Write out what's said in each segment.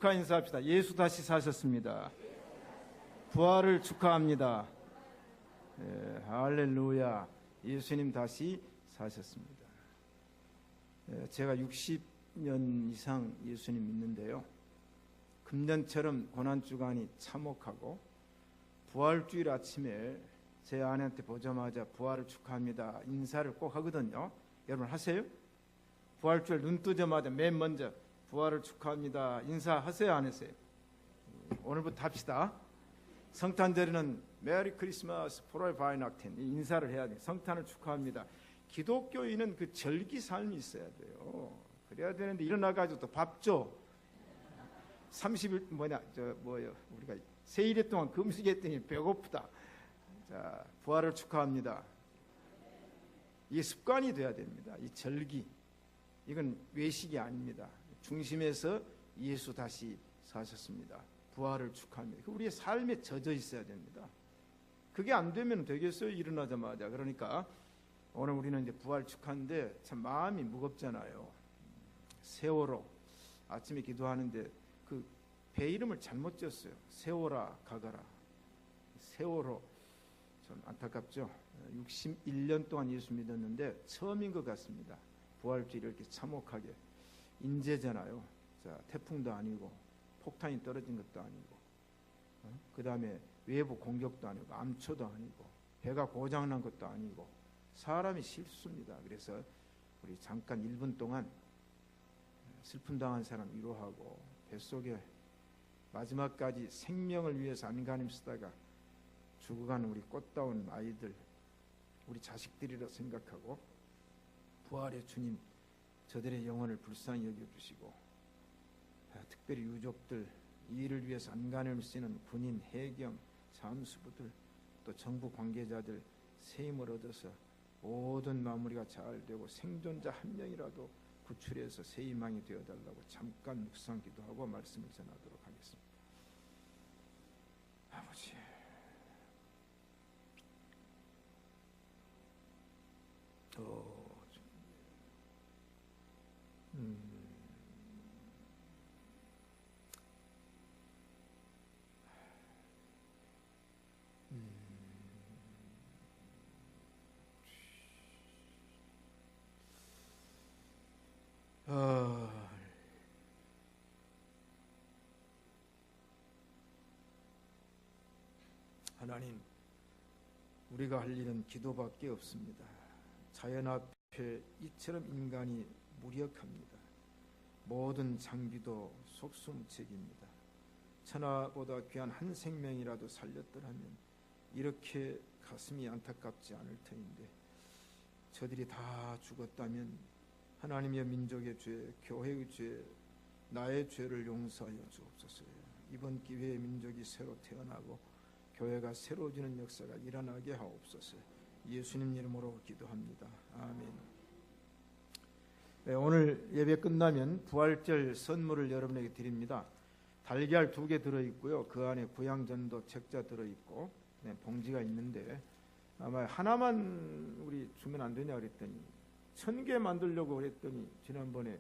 축하 인사합시다. 예수 다시 사셨습니다. 부활을 축하합니다. 할렐루야. 예수님 다시 사셨습니다. 제가 60년 이상 예수님 믿는데요, 금년처럼 고난주간이 참혹하고 부활주일 아침에 제 아내한테 보자마자 부활을 축하합니다 인사를 꼭 하거든요. 여러분 하세요? 부활주일 눈 뜨자마자 맨 먼저 부활을 축하합니다 인사하세요, 안 하세요? 오늘부터 합시다. 성탄절에는 메리 크리스마스 포로의 바이낙텐 인사를 해야 돼요. 성탄을 축하합니다. 기독교인은 그 절기 삶이 있어야 돼요. 그래야 되는데 일어나가지고 또 밥 줘. 30일 우리가 세일에 동안 금식했더니 배고프다. 자, 부활을 축하합니다. 이게 습관이 돼야 됩니다. 이 절기, 이건 외식이 아닙니다. 중심에서 예수 다시 사셨습니다. 부활을 축하합니다. 우리의 삶에 젖어 있어야 됩니다. 그게 안 되면 되겠어요? 일어나자마자. 그러니까 오늘 우리는 이제 부활 축하인데 참 마음이 무겁잖아요. 세월호 아침에 기도하는데 그 배 이름을 잘못 지었어요. 세워라 가거라. 세월호 좀 안타깝죠. 61년 동안 예수 믿었는데 처음인 것 같습니다. 부활주일 이렇게 참혹하게. 인재잖아요. 자, 태풍도 아니고 폭탄이 떨어진 것도 아니고, 그 다음에 외부 공격도 아니고 암초도 아니고 배가 고장난 것도 아니고 사람이 실수입니다. 그래서 우리 잠깐 1분 동안 슬픔 당한 사람 위로하고, 뱃속에 마지막까지 생명을 위해서 안간힘 쓰다가 죽어가는 우리 꽃다운 아이들, 우리 자식들이라 생각하고 부활의 주님 저들의 영혼을 불쌍히 여겨주시고, 특별히 유족들, 이 일을 위해서 안간힘을 쓰는 군인, 해경, 잠수부들, 또 정부 관계자들 새 힘을 얻어서 모든 마무리가 잘 되고 생존자 한 명이라도 구출해서 새 희망이 되어달라고 잠깐 묵상 기도하고 말씀을 전하도록 하겠습니다. 아버지, 하나님, 우리가 할 일은 기도밖에 없습니다. 자연 앞에 이처럼 인간이 무력합니다. 모든 장비도 속수무책입니다. 천하보다 귀한 한 생명이라도 살렸더라면 이렇게 가슴이 안타깝지 않을 터인데, 저들이 다 죽었다면 하나님의 민족의 죄, 교회의 죄, 나의 죄를 용서하여 주옵소서. 이번 기회에 민족이 새로 태어나고 교회가 새로워지는 역사가 일어나게 하옵소서. 예수님 이름으로 기도합니다. 아멘. 네, 오늘 예배 끝나면 부활절 선물을 여러분에게 드립니다. 달걀 2개 들어있고요. 그 안에 구양전도 책자 들어있고, 네, 봉지가 있는데 아마 하나만 우리 주면 안 되냐 그랬더니 1000개 만들려고 그랬더니 지난번에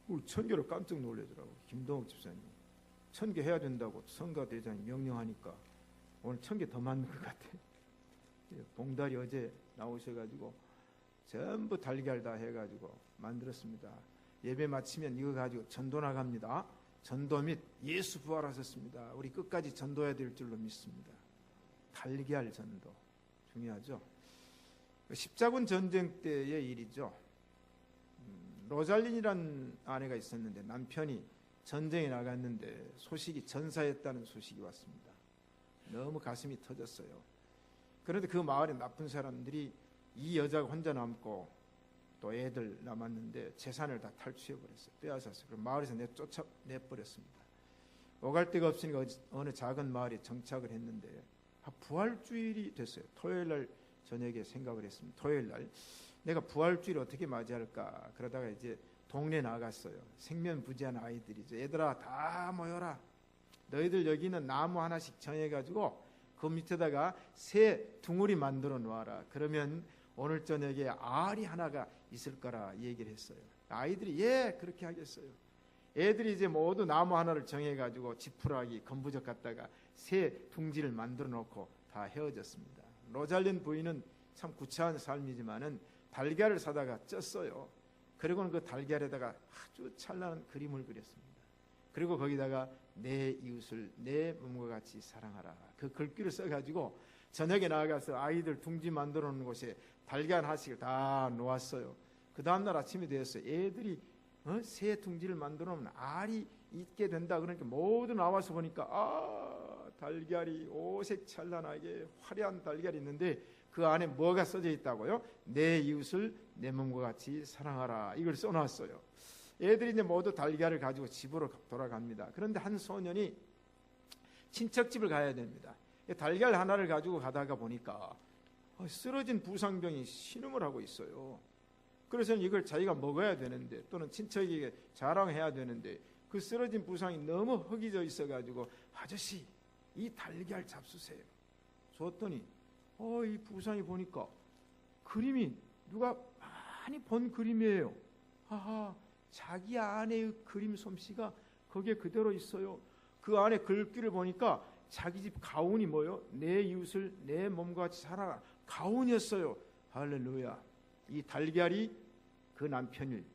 우리 1000개로 깜짝 놀라더라고. 김동욱 집사님 1000개 해야 된다고 성가대장이 명령하니까 오늘 1000개 더 만든 것 같아. 봉달이 어제 나오셔가지고 전부 달걀 다 해가지고 만들었습니다. 예배 마치면 이거 가지고 전도 나갑니다. 전도 및 예수 부활하셨습니다. 우리 끝까지 전도해야 될 줄로 믿습니다. 달걀 전도 중요하죠. 십자군 전쟁 때의 일이죠. 로잘린이라는 아내가 있었는데 남편이 전쟁에 나갔는데 소식이 전사했다는 소식이 왔습니다. 너무 가슴이 터졌어요. 그런데 그 마을에 나쁜 사람들이 이 여자가 혼자 남고 또 애들 남았는데 재산을 다 탈취해버렸어요. 빼앗았어요. 그럼 마을에서 쫓아내버렸습니다. 오갈 데가 없으니까 어느 작은 마을에 정착을 했는데 부활주일이 됐어요. 토요일날 저녁에 생각을 했습니다. 토요일날 내가 부활주일 어떻게 맞이할까 그러다가 이제 동네 나갔어요. 생면부지한 아이들이죠. 얘들아 다 모여라. 너희들 여기는 나무 하나씩 정해가지고 그 밑에다가 새 둥우리 만들어 놓아라. 그러면 오늘 저녁에 알이 하나가 있을 거라 얘기를 했어요. 아이들이 예 그렇게 하겠어요. 애들이 이제 모두 나무 하나를 정해가지고 지푸라기, 건부적 갖다가 새 둥지를 만들어 놓고 다 헤어졌습니다. 로잘린 부인은 참 구차한 삶이지만은 달걀을 사다가 쪘어요. 그리고는 그 달걀에다가 아주 찬란한 그림을 그렸습니다. 그리고 거기다가 내 이웃을 내 몸과 같이 사랑하라, 그 글귀를 써가지고 저녁에 나가서 아이들 둥지 만들어 놓은 곳에 달걀 하나씩을 다 놓았어요. 그 다음날 아침이 되었어요. 애들이 새 둥지를 만들어 놓으면 알이 있게 된다. 그러니까 모두 나와서 보니까 달걀이 오색 찬란하게 화려한 달걀이 있는데 그 안에 뭐가 써져 있다고요? 내 이웃을 내 몸과 같이 사랑하라, 이걸 써놨어요. 애들이 이제 모두 달걀을 가지고 집으로 돌아갑니다. 그런데 한 소년이 친척집을 가야 됩니다. 달걀 하나를 가지고 가다가 보니까 쓰러진 부상병이 신음을 하고 있어요. 그래서 이걸 자기가 먹어야 되는데 또는 친척에게 자랑해야 되는데 그 쓰러진 부상이 너무 허기져 있어가지고 아저씨 이 달걀 잡수세요. 줬더니 이 부상이 보니까 그림이 누가 많이 본 그림이에요. 자기 아내의 그림 솜씨가 거기에 그대로 있어요. 그 안에 글귀를 보니까 자기 집 가훈이 뭐요? 내 이웃을 내 몸과 같이 살아라, 가훈이었어요. 할렐루야. 이 달걀이 그 남편을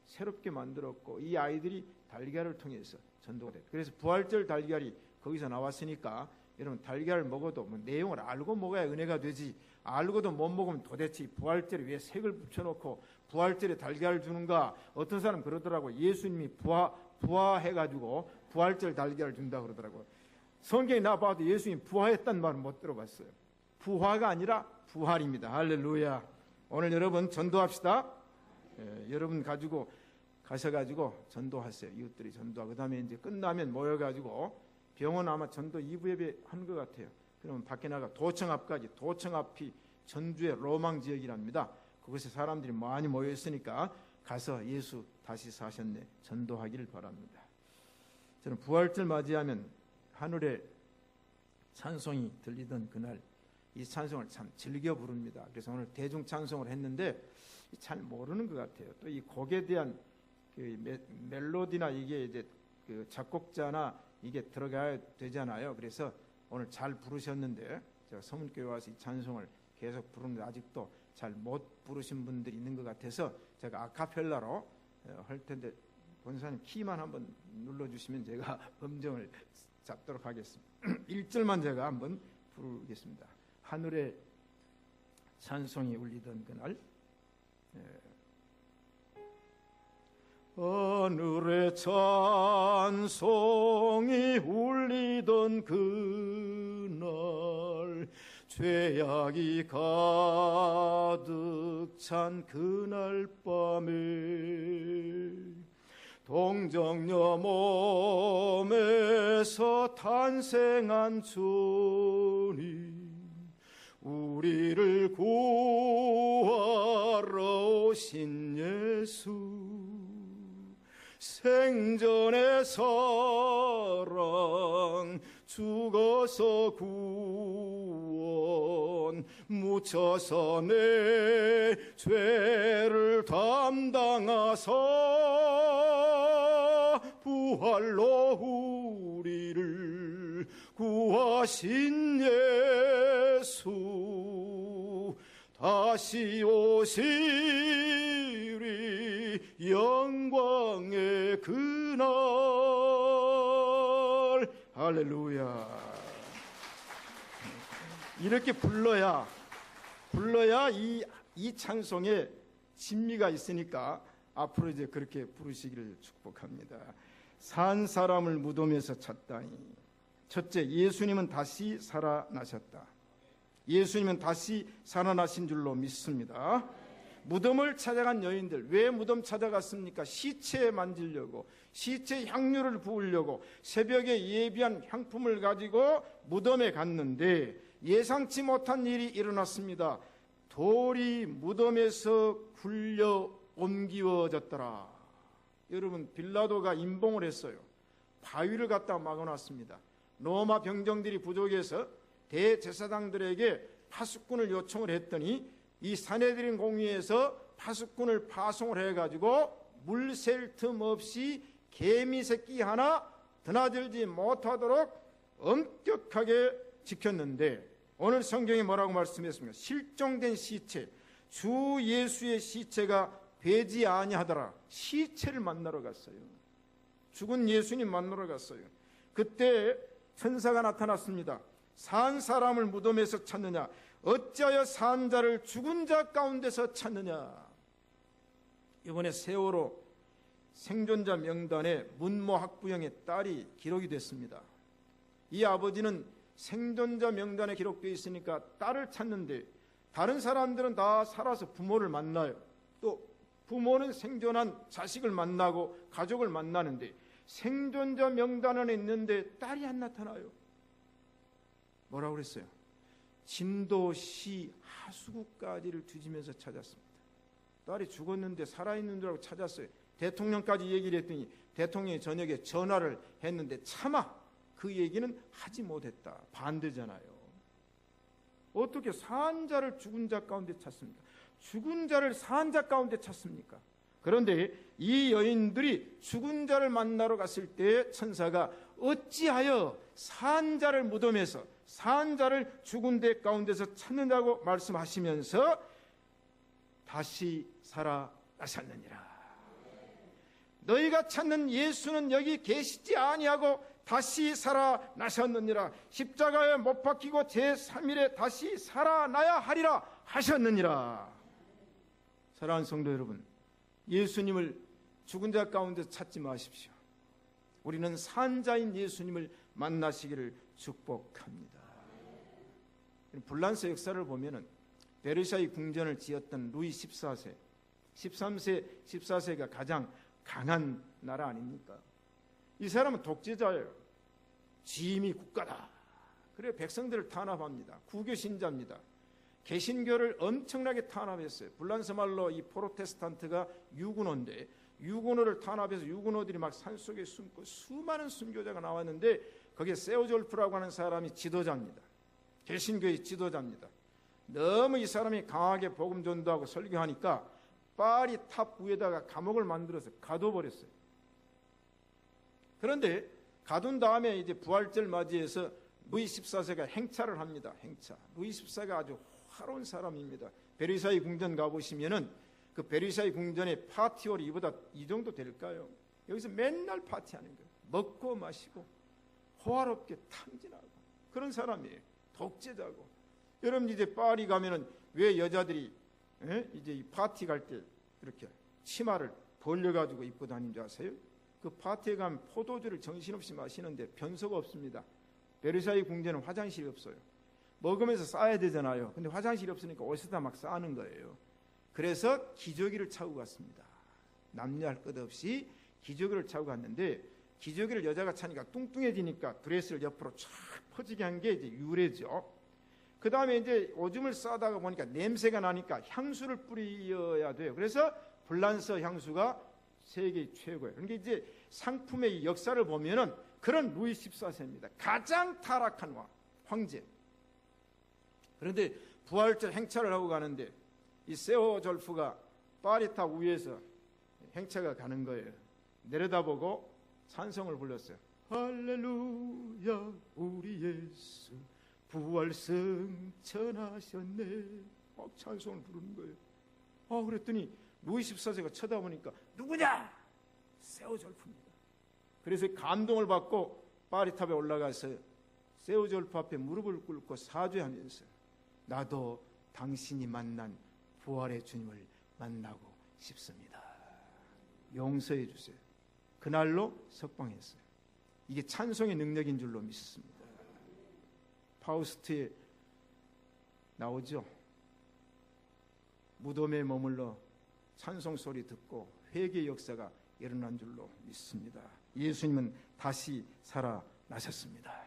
새롭게 만들었고 이 아이들이 달걀을 통해서 전도가 됐어요. 그래서 부활절 달걀이 거기서 나왔으니까 여러분 달걀을 먹어도 내용을 알고 먹어야 은혜가 되지, 알고도 못 먹으면 도대체 부활절에 왜 색을 붙여놓고 부활절에 달걀을 주는가. 어떤 사람 그러더라고요. 예수님이 부화해가지고 부활절 달걀을 준다 그러더라고요. 성경에 나봐도 예수님이 부화했단 말은 못 들어봤어요. 부화가 아니라 부활입니다. 할렐루야. 오늘 여러분 전도합시다. 여러분 가지고 가셔가지고 전도하세요. 이웃들이 전도하고 그 다음에 이제 끝나면 모여가지고 병원 아마 전도 2부 예배 하는 것 같아요. 그러면 밖에 나가 도청 앞까지, 도청 앞이 전주의 로망 지역이랍니다. 그곳에 사람들이 많이 모여 있으니까 가서 예수 다시 사셨네 전도하기를 바랍니다. 저는 부활절 맞이하면 하늘에 찬송이 들리던 그날 이 찬송을 참 즐겨 부릅니다. 그래서 오늘 대중 찬송을 했는데 잘 모르는 것 같아요. 또 이 곡에 대한 그 멜로디나 이게 이제 그 작곡자나 이게 들어가야 되잖아요. 그래서 오늘 잘 부르셨는데 제가 서문교회 와서 이 찬송을 계속 부르는데 아직도 잘 못 부르신 분들이 있는 것 같아서 제가 아카펠라로 할 텐데 권사님 키만 한번 눌러주시면 제가 음정을 잡도록 하겠습니다. 1절만 제가 한번 부르겠습니다. 하늘에 찬송이 울리던 그날, 하늘에 찬송이 울리던 그날, 죄악이 가득 찬 그날 밤에 동정녀 몸에서 탄생한 주님, 우리를 구하러 오신 예수, 생전의 사랑 죽어서 구원, 묻혀서 내 죄를 담당하사 부활로 우리를 구하신 예수, 다시 오시리 영광의 그날. 할렐루야. 이렇게 불러야 이 찬송에 진미가 있으니까 앞으로 이제 그렇게 부르시기를 축복합니다. 산 사람을 무덤에서 찾다니. 첫째, 예수님은 다시 살아나셨다. 예수님은 다시 살아나신 줄로 믿습니다. 무덤을 찾아간 여인들, 왜 무덤 찾아갔습니까? 시체 만지려고, 시체 향유를 부으려고 새벽에 예비한 향품을 가지고 무덤에 갔는데 예상치 못한 일이 일어났습니다. 돌이 무덤에서 굴려 옮기워졌더라. 여러분, 빌라도가 임봉을 했어요. 바위를 갖다 막아놨습니다. 로마 병정들이 부족해서 대제사장들에게 파수꾼을 요청을 했더니 이 사내들인 공의에서 파수꾼을 파송을 해가지고 물 셀 틈 없이 개미 새끼 하나 드나들지 못하도록 엄격하게 지켰는데, 오늘 성경이 뭐라고 말씀했습니까? 실종된 시체, 주 예수의 시체가 되지 아니하더라. 시체를 만나러 갔어요. 죽은 예수님 만나러 갔어요. 그때 천사가 나타났습니다. 산 사람을 무덤에서 찾느냐? 어찌하여 산 자를 죽은 자 가운데서 찾느냐? 이번에 세월호 생존자 명단에 문모 학부형의 딸이 기록이 됐습니다. 이 아버지는 생존자 명단에 기록되어 있으니까 딸을 찾는데, 다른 사람들은 다 살아서 부모를 만나요. 또 부모는 생존한 자식을 만나고 가족을 만나는데, 생존자 명단에 있는데 딸이 안 나타나요. 뭐라고 그랬어요? 진도시 하수구까지를 뒤지면서 찾았습니다. 딸이 죽었는데 살아있는 줄 알고 찾았어요. 대통령까지 얘기를 했더니 대통령이 저녁에 전화를 했는데 차마 그 얘기는 하지 못했다. 반대잖아요. 어떻게 산 자를 죽은 자 가운데 찾습니까? 죽은 자를 산 자 가운데 찾습니까? 그런데 이 여인들이 죽은 자를 만나러 갔을 때 천사가 어찌하여 산 자를 무덤에서, 산 자를 죽은 데 가운데서 찾는다고 말씀하시면서 다시 살아나셨느니라. 너희가 찾는 예수는 여기 계시지 아니하고 다시 살아나셨느니라. 십자가에 못 박히고 제3일에 다시 살아나야 하리라 하셨느니라. 사랑하는 성도 여러분, 예수님을 죽은 자 가운데 찾지 마십시오. 우리는 산자인 예수님을 만나시기를 축복합니다. 불란서 역사를 보면은 베르사유 궁전을 지었던 루이 14세, 13세, 14세가 가장 강한 나라 아닙니까? 이 사람은 독재자예요. 지임이 국가다. 그래 백성들을 탄압합니다. 구교 신자입니다. 개신교를 엄청나게 탄압했어요. 불란서 말로 이 프로테스탄트가 유구노인데, 유구노를 탄압해서 유구노들이 막 산속에 숨고 수많은 순교자가 나왔는데, 거기에 세오졸프라고 하는 사람이 지도자입니다. 개신교의 지도자입니다. 너무 이 사람이 강하게 복음 전도하고 설교하니까 파리 탑 위에다가 감옥을 만들어서 가둬버렸어요. 그런데 가둔 다음에 이제 부활절 맞이해서 루이 14세가 행차를 합니다. 행차. 루이 14세가 아주 화려한 사람입니다. 베르사유 궁전 가보시면은 그 베르사유 궁전의 파티홀이 이보다 이 정도 될까요? 여기서 맨날 파티하는 거예요. 먹고 마시고 호화롭게 탕진하고 그런 사람이에요. 독재자고. 여러분 이제 파리 가면은 왜 여자들이 이제 이 파티 갈 때 이렇게 치마를 벌려가지고 입고 다니는 줄 아세요? 그 파티에 가면 포도주를 정신없이 마시는데 변소가 없습니다. 베르사유 궁전은 화장실이 없어요. 먹으면서 싸야 되잖아요. 근데 화장실이 없으니까 어디서다 막 싸는 거예요. 그래서 기저귀를 차고 갔습니다. 남녀 할 것 없이 기저귀를 차고 갔는데, 기저귀를 여자가 차니까 뚱뚱해지니까 드레스를 옆으로 쫙 퍼지게 한 게 이제 유래죠. 그 다음에 이제 오줌을 싸다가 보니까 냄새가 나니까 향수를 뿌려야 돼요. 그래서 불란서 향수가 세계 최고예요. 그러니까 이제 상품의 역사를 보면은 그런 루이 14세입니다. 가장 타락한 황제. 그런데 부활절 행차를 하고 가는데 이 세오졸프가 파리탑 위에서 행차가 가는 거예요. 내려다보고 찬송을 불렀어요. 할렐루야 우리 예수 부활 승천하셨네. 막 찬송을 부르는 거예요. 그랬더니 루이 14세가 쳐다보니까 누구냐? 세오졸프입니다. 그래서 감동을 받고 파리탑에 올라가서 세오졸프 앞에 무릎을 꿇고 사죄하면서 나도 당신이 만난 부활의 주님을 만나고 싶습니다. 용서해 주세요. 그날로 석방했어요. 이게 찬송의 능력인 줄로 믿습니다. 파우스트에 나오죠. 무덤에 머물러 찬송 소리 듣고 회개의 역사가 일어난 줄로 믿습니다. 예수님은 다시 살아나셨습니다.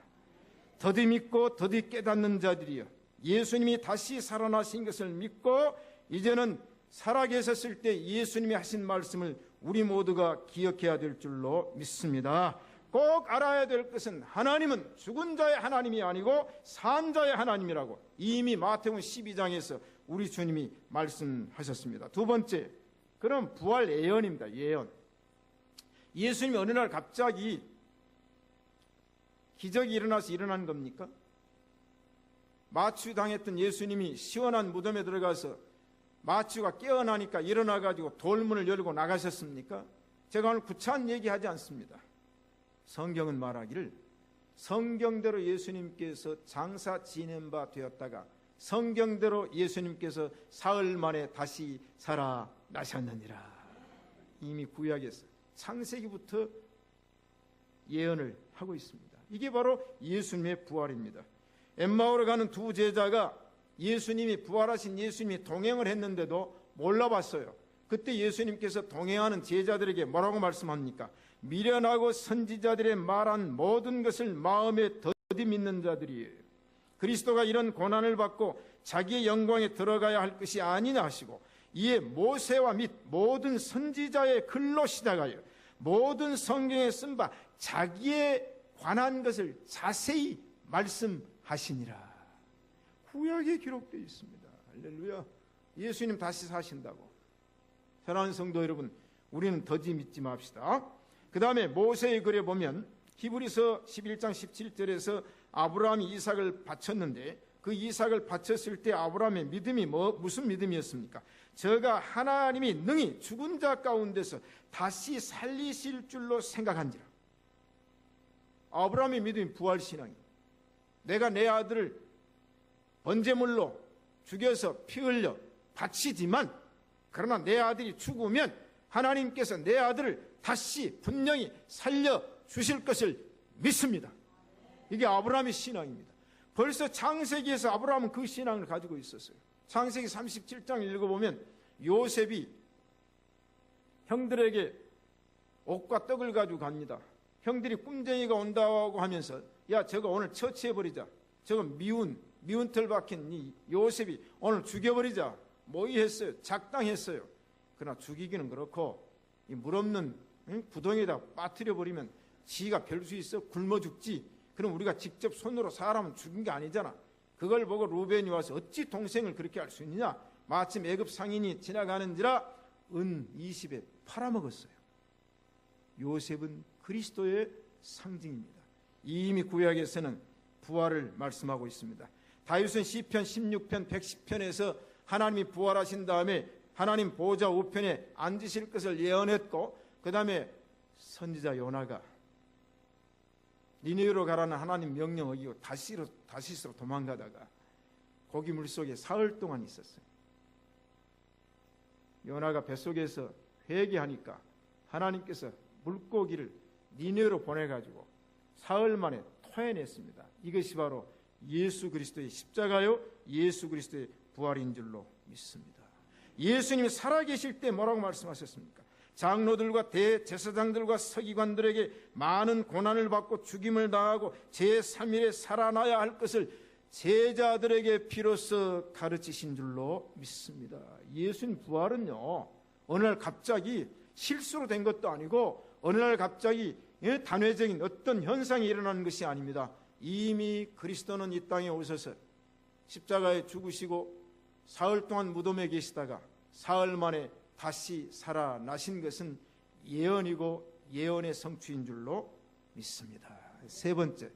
더디 믿고 더디 깨닫는 자들이여, 예수님이 다시 살아나신 것을 믿고 이제는 살아계셨을 때 예수님이 하신 말씀을 우리 모두가 기억해야 될 줄로 믿습니다. 꼭 알아야 될 것은 하나님은 죽은 자의 하나님이 아니고 산 자의 하나님이라고 이미 마태복음 12장에서 우리 주님이 말씀하셨습니다. 두 번째, 그럼 부활 예언입니다. 예언. 예수님이 어느 날 갑자기 기적이 일어나서 일어난 겁니까? 마취당했던 예수님이 시원한 무덤에 들어가서 마취가 깨어나니까 일어나가지고 돌문을 열고 나가셨습니까? 제가 오늘 구차한 얘기하지 않습니다. 성경은 말하기를 성경대로 예수님께서 장사 지낸 바 되었다가 성경대로 예수님께서 사흘 만에 다시 살아나셨느니라. 이미 구약에서 창세기부터 예언을 하고 있습니다. 이게 바로 예수님의 부활입니다. 엠마오로 가는 두 제자가 예수님이 부활하신 예수님이 동행을 했는데도 몰라봤어요. 그때 예수님께서 동행하는 제자들에게 뭐라고 말씀합니까? 미련하고 선지자들의 말한 모든 것을 마음에 더디 믿는 자들이에요. 그리스도가 이런 고난을 받고 자기의 영광에 들어가야 할 것이 아니냐 하시고, 이에 모세와 및 모든 선지자의 글로 시작하여 모든 성경에 쓴 바 자기에 관한 것을 자세히 말씀하시니라. 구약에 기록되어 있습니다. 할렐루야. 예수님 다시 사신다고. 사랑하는 성도 여러분, 우리는 더디 믿지 맙시다. 그 다음에 모세의 글에 보면 히브리서 11장 17절에서 아브라함이 이삭을 바쳤는데, 그 이삭을 바쳤을 때 아브라함의 믿음이 무슨 믿음이었습니까? 저가 하나님이 능히 죽은 자 가운데서 다시 살리실 줄로 생각한지라. 아브라함의 믿음이 부활신앙이에요. 내가 내 아들을 번제물로 죽여서 피 흘려 바치지만, 그러나 내 아들이 죽으면 하나님께서 내 아들을 다시 분명히 살려주실 것을 믿습니다. 이게 아브라함의 신앙입니다. 벌써 창세기에서 아브라함은 그 신앙을 가지고 있었어요. 창세기 37장 읽어보면 요셉이 형들에게 옷과 떡을 가지고 갑니다. 형들이 꿈쟁이가 온다고 하면서, 야, 저거 오늘 처치해버리자. 저거 미운 털 박힌 이 요셉이 오늘 죽여버리자. 모의했어요. 작당했어요. 그러나 죽이기는 그렇고 이 물없는 구덩이에다 빠뜨려버리면 지가 별 수 있어? 굶어 죽지. 그럼 우리가 직접 손으로 사람은 죽인 게 아니잖아. 그걸 보고 루벤이 와서 어찌 동생을 그렇게 할 수 있느냐. 마침 애굽 상인이 지나가는지라 은 20에 팔아먹었어요. 요셉은 그리스도의 상징입니다. 이미 구약에서는 부활을 말씀하고 있습니다. 다윗은 시편 16편 110편에서 하나님이 부활하신 다음에 하나님 보좌 우편에 앉으실 것을 예언했고, 그 다음에 선지자 요나가 니느웨로 가라는 하나님 명령 어기고 다시스로 도망가다가 고기 물속에 사흘 동안 있었어요. 요나가 뱃속에서 회개하니까 하나님께서 물고기를 니느웨로 보내가지고 사흘 만에 토해냈습니다. 이것이 바로 예수 그리스도의 십자가요, 예수 그리스도의 부활인 줄로 믿습니다. 예수님이 살아계실 때 뭐라고 말씀하셨습니까? 장로들과 대제사장들과 서기관들에게 많은 고난을 받고 죽임을 당하고 제3일에 살아나야 할 것을 제자들에게 비로소 가르치신 줄로 믿습니다. 예수님 부활은요, 어느 날 갑자기 실수로 된 것도 아니고 어느 날 갑자기 단회적인 어떤 현상이 일어나는 것이 아닙니다. 이미 그리스도는 이 땅에 오셔서 십자가에 죽으시고 사흘 동안 무덤에 계시다가 사흘 만에 다시 살아나신 것은 예언이고 예언의 성취인 줄로 믿습니다. 세 번째,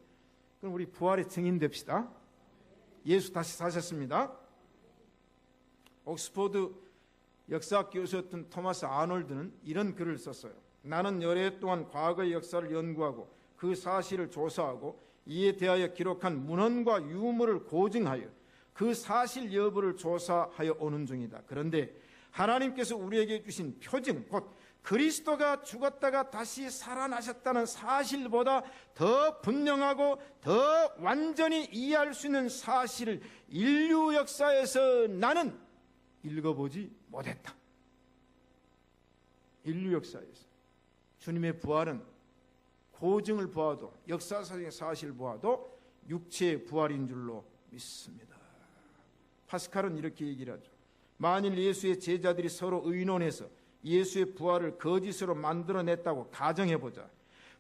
그럼 우리 부활의 증인 됩시다. 예수 다시 사셨습니다. 옥스퍼드 역사학 교수였던 토마스 아놀드는 이런 글을 썼어요. 나는 여러 해 동안 과거의 역사를 연구하고 그 사실을 조사하고 이에 대하여 기록한 문헌과 유물을 고증하여 그 사실 여부를 조사하여 오는 중이다. 그런데 하나님께서 우리에게 주신 표징, 곧 그리스도가 죽었다가 다시 살아나셨다는 사실보다 더 분명하고 더 완전히 이해할 수 있는 사실을 인류 역사에서 나는 읽어보지 못했다. 인류 역사에서 주님의 부활은 고증을 보아도, 역사상의 사실을 보아도 육체의 부활인 줄로 믿습니다. 파스칼은 이렇게 얘기를 하죠. 만일 예수의 제자들이 서로 의논해서 예수의 부활을 거짓으로 만들어냈다고 가정해보자.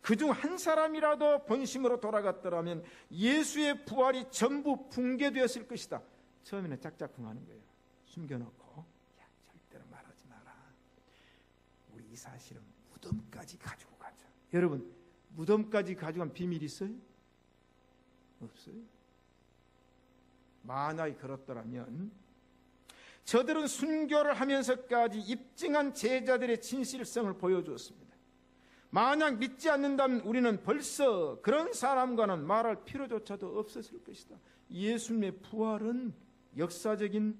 그중 한 사람이라도 본심으로 돌아갔더라면 예수의 부활이 전부 붕괴되었을 것이다. 처음에는 짝짝꿍하는 거예요. 숨겨놓고, 야, 절대로 말하지 마라. 우리 이 사실은 무덤까지 가지고 가자. 여러분, 무덤까지 가져간 비밀이 있어요? 없어요. 만약에 그렇더라면 저들은 순교를 하면서까지 입증한 제자들의 진실성을 보여주었습니다. 만약 믿지 않는다면 우리는 벌써 그런 사람과는 말할 필요조차도 없었을 것이다. 예수님의 부활은 역사적인,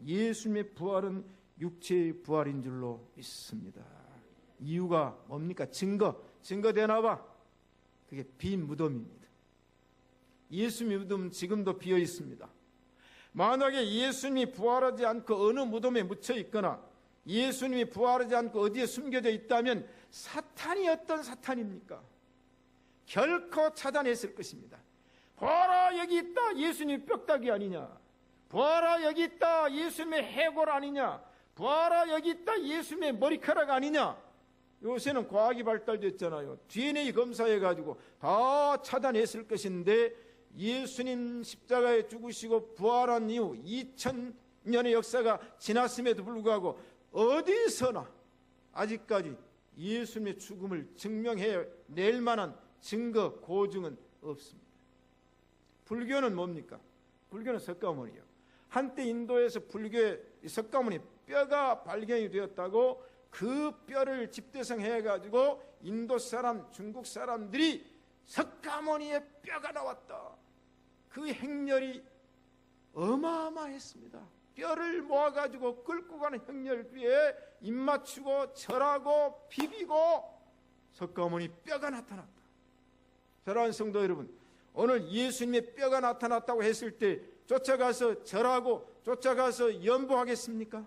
예수님의 부활은 육체의 부활인 줄로 믿습니다. 이유가 뭡니까? 증거 되나 봐. 그게 빈 무덤입니다. 예수님의 무덤은 지금도 비어 있습니다. 만약에 예수님이 부활하지 않고 어느 무덤에 묻혀 있거나 예수님이 부활하지 않고 어디에 숨겨져 있다면 사탄이 어떤 사탄입니까? 결코 찾아냈을 것입니다. 보아라, 여기 있다, 예수님 뼈다귀 아니냐? 보아라, 여기 있다, 예수님의 해골 아니냐? 보아라, 여기 있다, 예수님의 머리카락 아니냐? 요새는 과학이 발달됐잖아요. DNA 검사해가지고 다 찾아냈을 것인데 예수님 십자가에 죽으시고 부활한 이후 2000년의 역사가 지났음에도 불구하고 어디서나 아직까지 예수님의 죽음을 증명해낼 만한 증거, 고증은 없습니다. 불교는 뭡니까? 불교는 석가모니요. 한때 인도에서 불교의 석가모니 뼈가 발견이 되었다고 그 뼈를 집대성 해가지고 인도 사람, 중국 사람들이 석가모니의 뼈가 나왔다. 그 행렬이 어마어마했습니다. 뼈를 모아가지고 끌고 가는 행렬 뒤에 입 맞추고 절하고 비비고 석가모니 뼈가 나타났다. 사랑하는 성도 여러분, 오늘 예수님의 뼈가 나타났다고 했을 때 쫓아가서 절하고 쫓아가서 연보하겠습니까?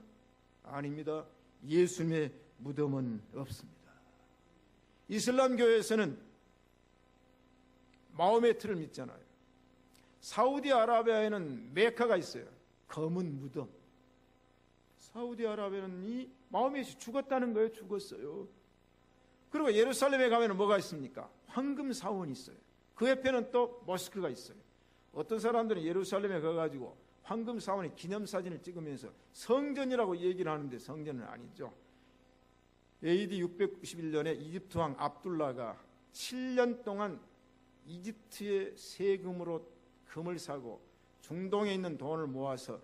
아닙니다. 예수님의 무덤은 없습니다. 이슬람교에서는 마호메트를 믿잖아요. 사우디아라비아에는 메카가 있어요. 검은 무덤. 사우디아라비아는 이 마호메트이 죽었다는 거예요. 죽었어요. 그리고 예루살렘에 가면 뭐가 있습니까? 황금 사원이 있어요. 그 옆에는 또 모스크가 있어요. 어떤 사람들은 예루살렘에 가가지고 황금 사원의 기념사진을 찍으면서 성전이라고 얘기를 하는데 성전은 아니죠. AD 691년에 이집트 왕 압둘라가 7년 동안 이집트의 세금으로 금을 사고 중동에 있는 돈을 모아서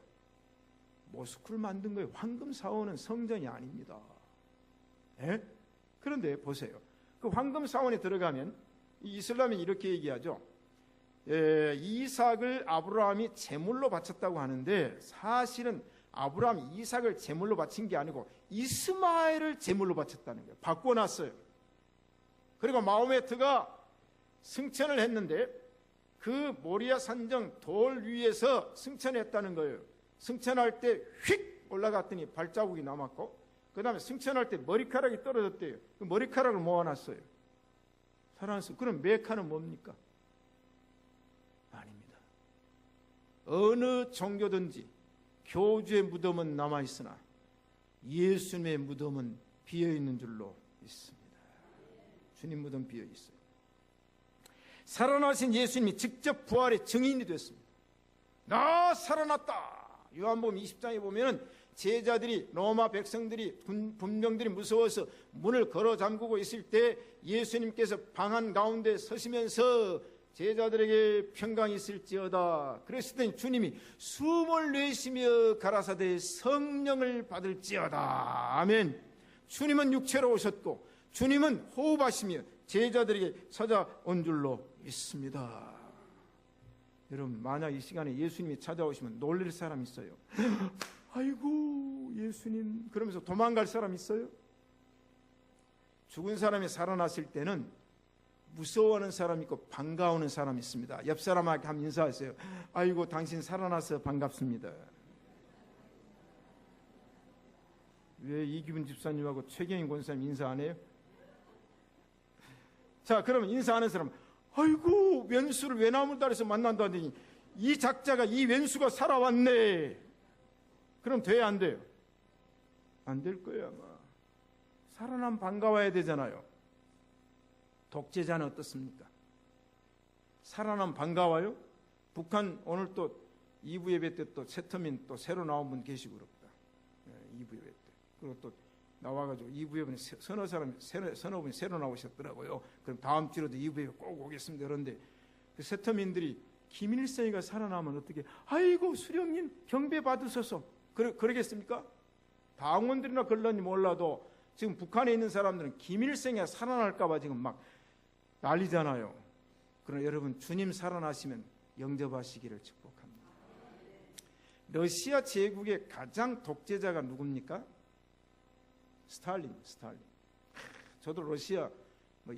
모스크를 만든 거예요. 황금 사원은 성전이 아닙니다. 에? 그런데 보세요. 그 황금 사원에 들어가면 이슬람이 이렇게 얘기하죠. 이삭을 아브라함이 제물로 바쳤다고 하는데 사실은 아브라함이 이삭을 제물로 바친 게 아니고 이스마엘을 제물로 바쳤다는 거예요. 바꿔놨어요. 그리고 마호메트가 승천을 했는데 그 모리아 산정 돌 위에서 승천했다는 거예요. 승천할 때 휙 올라갔더니 발자국이 남았고 그 다음에 승천할 때 머리카락이 떨어졌대요. 그 머리카락을 모아놨어요. 사랑하는 그럼 메카는 뭡니까? 아닙니다. 어느 종교든지 교주의 무덤은 남아있으나 예수님의 무덤은 비어있는 줄로 믿습니다. 주님 무덤 비어있어요. 살아나신 예수님이 직접 부활의 증인이 됐습니다. 나 살아났다. 요한복음 20장에 보면 제자들이 로마 백성들이 군병들이 무서워서 문을 걸어 잠그고 있을 때 예수님께서 방 한가운데 서시면서 제자들에게 평강이 있을지어다 그랬을 주님이 숨을 내쉬며 가라사대 성령을 받을지어다. 아멘. 주님은 육체로 오셨고 주님은 호흡하시며 제자들에게 찾아온 줄로 믿습니다. 여러분, 만약 이 시간에 예수님이 찾아오시면 놀랄 사람 있어요? 아이고 예수님 그러면서 도망갈 사람 있어요? 죽은 사람이 살아났을 때는 무서워하는 사람 있고 반가워하는 사람 있습니다. 옆 사람에게 한번 인사하세요. 아이고 당신 살아나서 반갑습니다. 왜 이기분 집사님하고 최경인 권사님 인사 안 해요? 자, 그러면 인사하는 사람, 아이고 왼수를 외나무다리에서 만난다더니 이 작자가 이 왼수가 살아왔네. 그럼 돼요 안 돼요? 안 될 거예요 아마. 살아나면 반가워야 되잖아요. 독재자는 어떻습니까? 살아나면 반가워요? 북한 오늘 또 2부 예배 때 또 최터민 또 새로 나온 분 계시고 그럽다. 2부 예배 때. 그리고 또 나와가지고 2부에 서너 분이 새로 나오셨더라고요. 그럼 다음 주로도 2부에 꼭 오겠습니다. 그런데 그 세터민들이 김일성이가 살아나면 어떻게, 아이고 수령님 경배 받으셔서 그러겠습니까? 당원들이나 그럴런지 몰라도 지금 북한에 있는 사람들은 김일성이 살아날까 봐 지금 막 난리잖아요. 그러나 여러분, 주님 살아나시면 영접하시기를 축복합니다. 러시아 제국의 가장 독재자가 누굽니까? 스탈린. 저도 러시아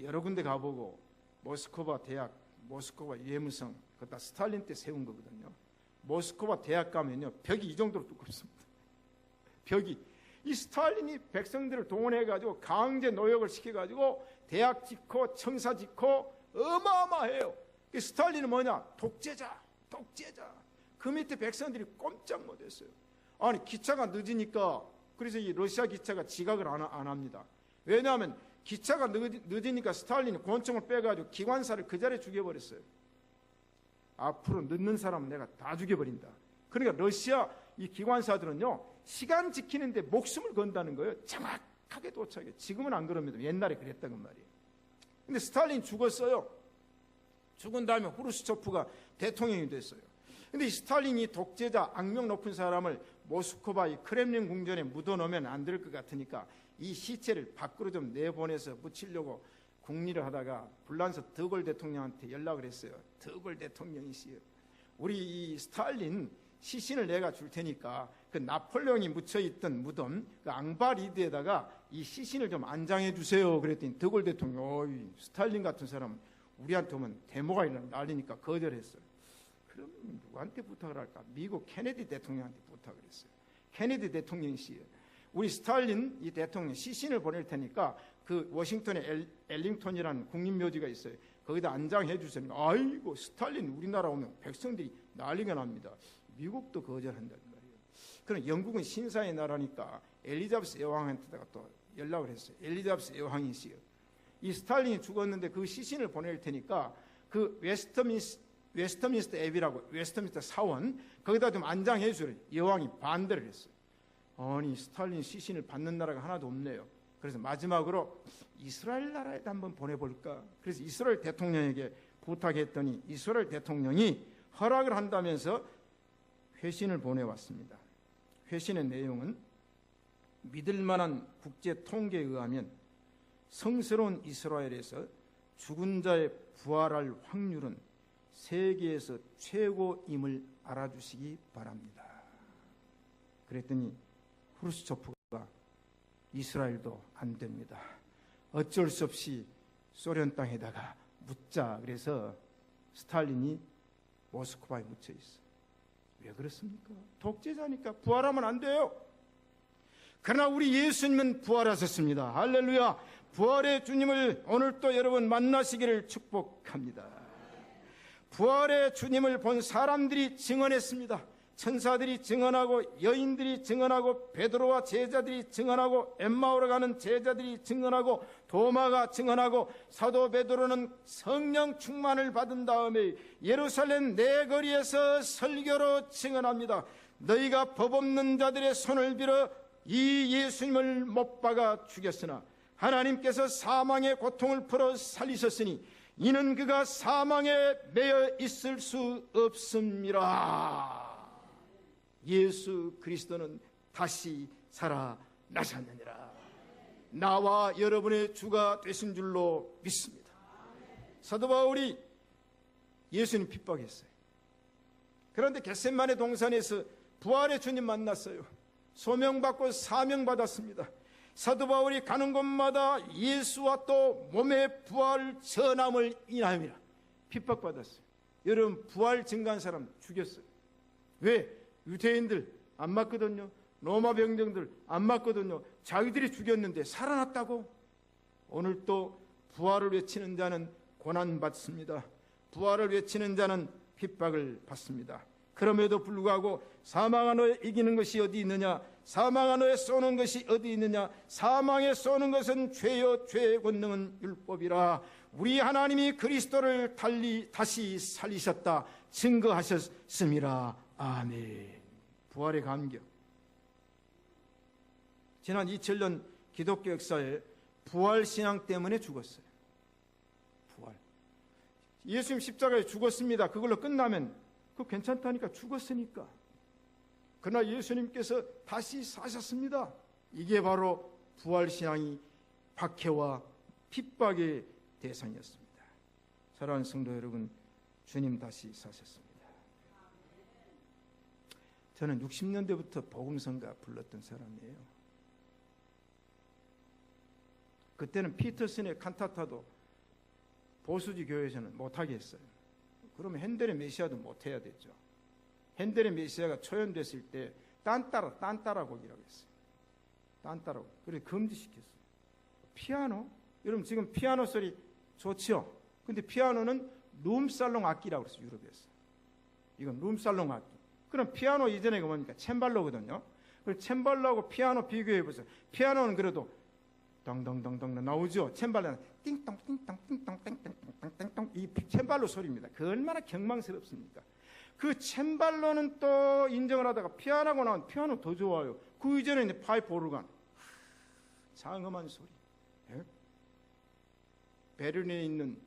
여러 군데 가보고 모스크바 대학, 모스크바 유해무성 그거 다 스탈린 때 세운 거거든요. 모스크바 대학 가면요 벽이 이 정도로 두껍습니다. 벽이. 이 스탈린이 백성들을 동원해가지고 강제 노역을 시켜가지고 대학 짓고 청사 짓고 어마어마해요. 스탈린은 뭐냐? 독재자. 그 밑에 백성들이 꼼짝 못했어요. 아니 기차가 늦으니까, 그래서 이 러시아 기차가 지각을 안 합니다. 왜냐하면 기차가 늦으니까 스탈린이 권총을 빼가지고 기관사를 그 자리에 죽여버렸어요. 앞으로 늦는 사람은 내가 다 죽여버린다. 그러니까 러시아 이 기관사들은요 시간 지키는데 목숨을 건다는 거예요. 정확하게 도착해. 지금은 안 그럽니다. 옛날에 그랬다는 말이에요. 근데 스탈린 죽었어요. 죽은 다음에 후르시초프가 대통령이 됐어요. 근데 이 스탈린이 독재자, 악명 높은 사람을 모스크바 이 크렘린 궁전에 묻어놓으면 안 될 것 같으니까 이 시체를 밖으로 좀 내보내서 묻히려고 궁리를 하다가 불란서 드골 대통령한테 연락을 했어요. 드골 대통령이시여, 우리 이 스탈린 시신을 내가 줄 테니까 그 나폴레옹이 묻혀있던 무덤 그 앙바리드에다가 이 시신을 좀 안장해 주세요. 그랬더니 드골 대통령, 스탈린 같은 사람은 우리한테 오면 데모가 날리니까 거절했어요. 그럼 누구한테 부탁을 할까? 미국 케네디 대통령한테 부탁을 했어요. 케네디 대통령이시여, 우리 스탈린 이 대통령 시신을 보낼 테니까 그 워싱턴에 엘링턴이라는 국립묘지가 있어요. 거기다 안장해 주세요. 아이고 스탈린 우리나라 오면 백성들이 난리가 납니다. 미국도 거절한다는 말이에요. 그럼 영국은 신사의 나라니까 엘리자베스 여왕한테다가 또 연락을 했어요. 엘리자베스 여왕이시여, 이 스탈린이 죽었는데 그 시신을 보낼 테니까 그 웨스터민스터 앱이라고 웨스터민스터 사원 거기다 좀 안장해 주세요. 여왕이 반대를 했어요. 아니 스탈린 시신을 받는 나라가 하나도 없네요. 그래서 마지막으로 이스라엘 나라에도 한번 보내볼까. 그래서 이스라엘 대통령에게 부탁했더니 이스라엘 대통령이 허락을 한다면서 회신을 보내왔습니다. 회신의 내용은 믿을 만한 국제 통계에 의하면 성스러운 이스라엘에서 죽은 자의 부활할 확률은 세계에서 최고임을 알아주시기 바랍니다. 그랬더니 후르시초프가 이스라엘도 안 됩니다. 어쩔 수 없이 소련 땅에다가 묻자. 그래서 스탈린이 모스크바에 묻혀 있어. 왜 그렇습니까? 독재자니까 부활하면 안 돼요. 그러나 우리 예수님은 부활하셨습니다. 할렐루야. 부활의 주님을 오늘 또 여러분 만나시기를 축복합니다. 부활의 주님을 본 사람들이 증언했습니다. 천사들이 증언하고 여인들이 증언하고 베드로와 제자들이 증언하고 엠마오로 가는 제자들이 증언하고 도마가 증언하고 사도 베드로는 성령 충만을 받은 다음에 예루살렘 내거리에서 설교로 증언합니다. 너희가 법 없는 자들의 손을 빌어 이 예수님을 못 박아 죽였으나 하나님께서 사망의 고통을 풀어 살리셨으니 이는 그가 사망에 매여 있을 수 없습니다. 예수 그리스도는 다시 살아나셨느니라. 나와 여러분의 주가 되신 줄로 믿습니다. 사도 바울이 예수님 핍박했어요. 그런데 겟세마네 동산에서 부활의 주님 만났어요. 소명받고 사명받았습니다. 사도 바울이 가는 곳마다 예수와 또 몸의 부활 전함을 인하여라 핍박받았어요. 여러분 부활 증거한 사람 죽였어요. 왜? 유대인들 안 맞거든요. 로마 병정들 안 맞거든요. 자기들이 죽였는데 살아났다고? 오늘 또 부활을 외치는 자는 고난받습니다. 부활을 외치는 자는 핍박을 받습니다. 그럼에도 불구하고 사망 안에 이기는 것이 어디 있느냐? 사망 안에 쏘는 것이 어디 있느냐? 사망에 쏘는 것은 죄요 죄의 권능은 율법이라. 우리 하나님이 그리스도를 다시 살리셨다 증거하셨음이라. 아멘. 부활의 감격. 지난 2000년 기독교 역사에 부활 신앙 때문에 죽었어요. 부활. 예수님 십자가에 죽었습니다. 그걸로 끝나면 그거 괜찮다니까, 죽었으니까. 그러나 예수님께서 다시 사셨습니다. 이게 바로 부활 신앙이 박해와 핍박의 대상이었습니다. 사랑하는 성도 여러분, 주님 다시 사셨습니다. 저는 60년대부터 복음성가 불렀던 사람이에요. 그때는 피터슨의 칸타타도 보수지 교회에서는 못하게 했어요. 그러면 핸델의 메시아도 못해야 됐죠. 핸델의 메시아가 초연됐을 때 딴따라 곡이라고 했어요. 딴따라 곡. 그래서 금지시켰어요. 피아노? 여러분 지금 피아노 소리 좋죠? 근데 피아노는 룸살롱 악기라고 그랬어요. 유럽에서. 이건 룸살롱 악기. 그럼 피아노 이전에 뭡니까? 챈발로거든요. 그럼 챈발로하고 피아노 비교해 보세요. 피아노는 그래도 덩덩덩덩 나오죠. 챈발로는 띵동 띵동 띵동 띵동 띵동 이 챈발로 소리입니다. 그 얼마나 경망스럽습니까? 그 챈발로는 또 인정을 하다가 피아노가 나온 피아노 더 좋아요. 그 이전에는 파이프 오르간 장엄한 소리. 예? 베를린에 있는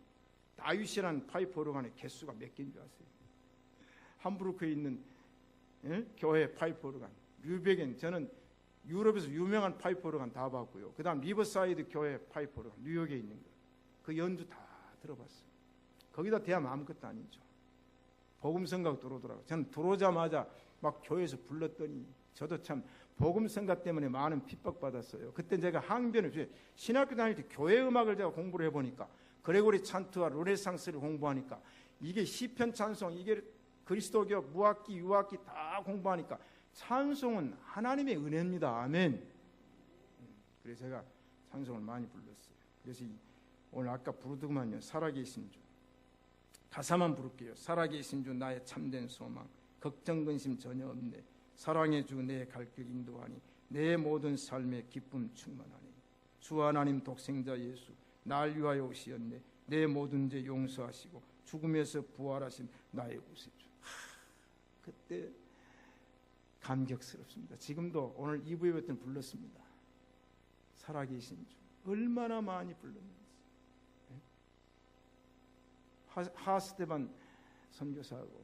다윗이라는 파이프 오르간의 개수가 몇 개인 줄 아세요? 함부르크에 있는 교회 파이프 오르간, 류베겐, 저는 유럽에서 유명한 파이프 오르간 다 봤고요. 그 다음 리버사이드 교회 파이프 오르간, 뉴욕에 있는 거. 그 연주 다 들어봤어요. 거기다 대하면 아무것도 아니죠. 복음성가 들어오더라고요. 저는 들어오자마자 막 교회에서 불렀더니 저도 참 복음성가 때문에 많은 핍박받았어요. 그때 제가 항변을, 신학교 다닐 때 교회 음악을 제가 공부를 해보니까 그레고리 찬트와 르네상스를 공부하니까 이게 시편 찬송, 이게 그리스도교 무악기, 유악기 다 공부하니까 찬송은 하나님의 은혜입니다. 아멘. 그래서 제가 찬송을 많이 불렀어요. 그래서 오늘 아까 부르더구만요. 살아계신 주. 가사만 부를게요. 살아계신 주 나의 참된 소망, 걱정 근심 전혀 없네. 사랑의 주 내 갈 길 인도하니 내 모든 삶의 기쁨 충만하니. 주 하나님 독생자 예수 날 위하여 오시었네. 내 모든 죄 용서하시고 죽음에서 부활하신 나의 구세주. 그때 감격스럽습니다. 지금도 오늘 2부에 했던 불렀습니다. 살아계신 주. 얼마나 많이 불렀는지. 하스테반 선교사하고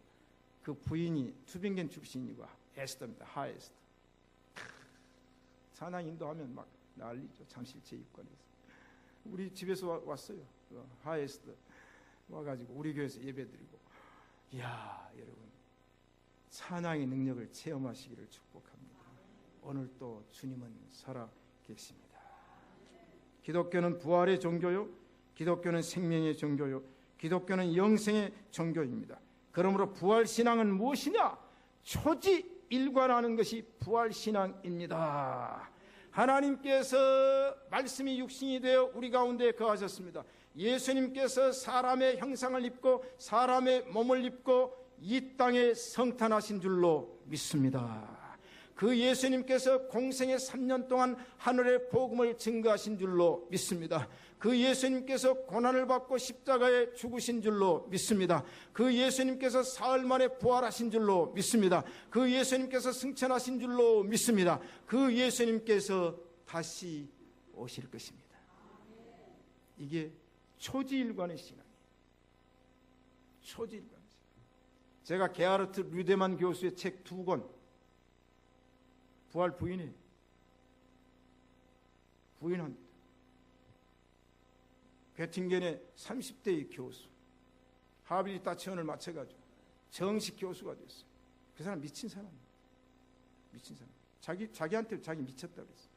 그 부인이 투빙겐 출신이고 에스더입니다. 하에스더. 찬양 인도하면 막 난리죠. 잠실제 입관에서. 우리 집에서 왔어요. 하에스더 와가지고 우리 교회에서 예배드리고. 이야, 여러분 찬양의 능력을 체험하시기를 축복합니다. 오늘 또 주님은 살아 계십니다. 기독교는 부활의 종교요, 기독교는 생명의 종교요, 기독교는 영생의 종교입니다. 그러므로 부활신앙은 무엇이냐? 초지일관하는 것이 부활신앙입니다. 하나님께서 말씀이 육신이 되어 우리 가운데 거하셨습니다. 예수님께서 사람의 형상을 입고 사람의 몸을 입고 이 땅에 성탄하신 줄로 믿습니다. 그 예수님께서 공생의 3년 동안 하늘의 복음을 증거하신 줄로 믿습니다. 그 예수님께서 고난을 받고 십자가에 죽으신 줄로 믿습니다. 그 예수님께서 사흘 만에 부활하신 줄로 믿습니다. 그 예수님께서 승천하신 줄로 믿습니다. 그 예수님께서 다시 오실 것입니다. 이게 초지일관의 신앙이에요. 초지일관의 신앙. 제가 게하르트 류데만 교수의 책 2권 부활 부인합니다. 괴팅겐의 30대의 교수, 하버드 다치원을 마쳐가지고 정식 교수가 됐어요. 그 사람 미친 사람이에요. 미친 사람. 자기한테 자기 미쳤다 그랬어요.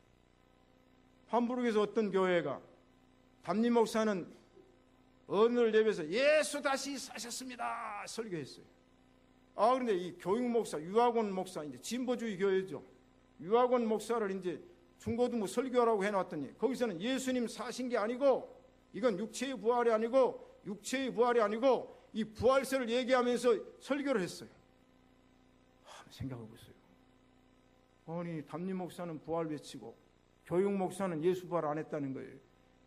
함부르크에서 어떤 교회가 담임 목사는 어느 예배에서 예수 다시 사셨습니다 설교했어요. 그런데 이 교육 목사, 유학원 목사, 이제 진보주의 교회죠. 유학원 목사를 이제 중고등부 설교하라고 해놨더니 거기서는 예수님 사신 게 아니고 이건 육체의 부활이 아니고 육체의 부활이 아니고 이 부활설을 얘기하면서 설교를 했어요. 생각해보세요. 아니 담임 목사는 부활 외치고 교육 목사는 예수 부활 안 했다는 거예요.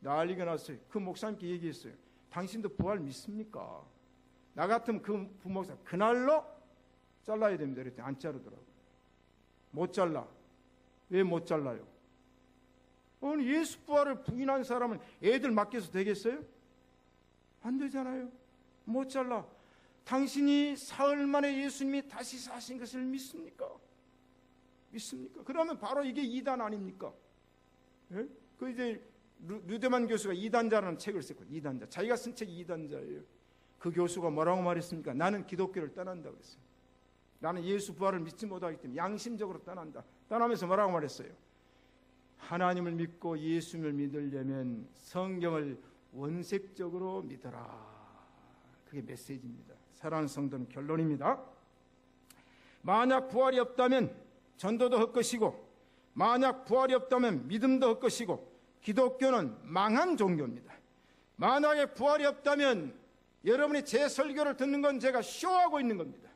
난리가 났어요. 그 목사님께 얘기했어요. 당신도 부활 믿습니까? 나 같으면 그 부목사 그날로 잘라야 됩니다. 그랬더니 안 자르더라고요. 못 잘라. 왜 못 잘라요? 오늘 예수 부활을 부인한 사람은 애들 맡겨서 되겠어요? 안 되잖아요. 못 잘라. 당신이 사흘 만에 예수님이 다시 사신 것을 믿습니까? 믿습니까? 그러면 바로 이게 이단 아닙니까? 예? 그 이제 르데만 교수가 이단자라는 책을 썼고, 이단자. 자기가 쓴 책이 이단자예요. 그 교수가 뭐라고 말했습니까? 나는 기독교를 떠난다고 그랬어요. 나는 예수 부활을 믿지 못하기 때문에 양심적으로 떠난다. 떠나면서 뭐라고 말했어요? 하나님을 믿고 예수님을 믿으려면 성경을 원색적으로 믿어라. 그게 메시지입니다. 사랑하는 성도는, 결론입니다. 만약 부활이 없다면 전도도 헛것이고, 만약 부활이 없다면 믿음도 헛것이고, 기독교는 망한 종교입니다. 만약에 부활이 없다면 여러분이 제 설교를 듣는 건 제가 쇼하고 있는 겁니다.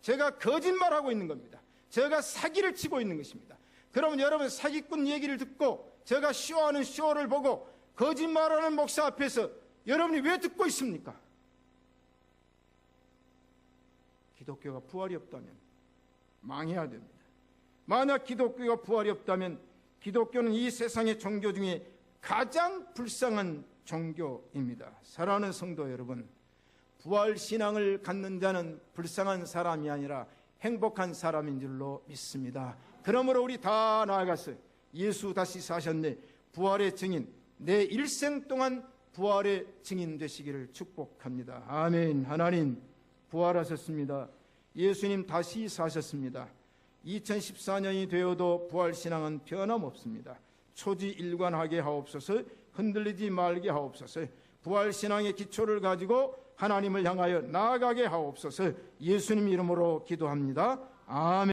제가 거짓말하고 있는 겁니다. 제가 사기를 치고 있는 것입니다. 그러면 여러분 사기꾼 얘기를 듣고 제가 쇼하는 쇼를 보고 거짓말하는 목사 앞에서 여러분이 왜 듣고 있습니까? 기독교가 부활이 없다면 망해야 됩니다. 만약 기독교가 부활이 없다면 기독교는 이 세상의 종교 중에 가장 불쌍한 종교입니다. 사랑하는 성도 여러분, 부활신앙을 갖는 자는 불쌍한 사람이 아니라 행복한 사람인 줄로 믿습니다. 그러므로 우리 다 나아가서 예수 다시 사셨네, 부활의 증인, 내 일생 동안 부활의 증인 되시기를 축복합니다. 아멘. 하나님, 부활하셨습니다. 예수님 다시 사셨습니다. 2014년이 되어도 부활신앙은 변함없습니다. 초지일관하게 하옵소서. 흔들리지 말게 하옵소서. 부활신앙의 기초를 가지고 하나님을 향하여 나아가게 하옵소서. 예수님 이름으로 기도합니다. 아멘.